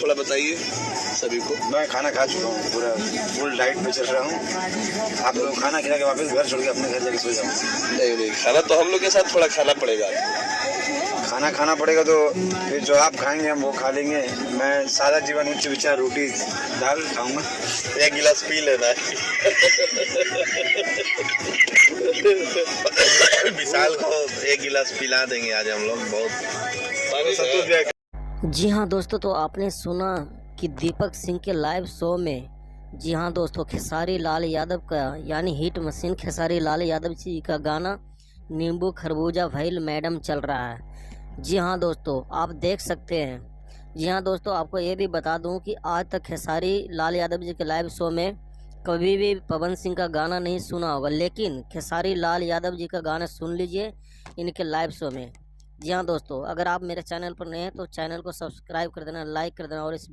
थोड़ा बताइए सभी को। मैं खाना खा चुका हूँ, पूरा फुल डाइट पे चल रहा हूँ। आप लोग खाना खिला के वापस घर छोड़ के अपने घर जाके सो जाओ। नहीं, खाना तो हम लोग के साथ थोड़ा खाना पड़ेगा। खाना खाना पड़ेगा तो फिर जो आप खाएंगे हम वो खा लेंगे। मैं सादा जीवन उच्च विचार रोटी दाल खाऊंगा। 1 गिलास पी लेना। विशाल को 1 गिलास पिला देंगे आज हम लोग। बहुत जी हाँ दोस्तों, तो आपने सुना कि दीपक सिंह के लाइव शो में, जी हाँ दोस्तों, खेसारी लाल यादव का यानी हिट मशीन खेसारी लाल यादव जी का गाना नींबू खरबूजा भइल मैडम चल रहा है। जी हाँ दोस्तों, आप देख सकते हैं। जी हाँ दोस्तों, आपको ये भी बता दूं कि आज तक खेसारी लाल यादव जी के लाइव शो में कभी भी पवन सिंह का गाना नहीं सुना होगा, लेकिन खेसारी लाल यादव जी का गाना सुन लीजिए इनके लाइव शो में। जी हाँ दोस्तों, अगर आप मेरे चैनल पर नए हैं तो चैनल को सब्सक्राइब कर देना, लाइक कर देना और इस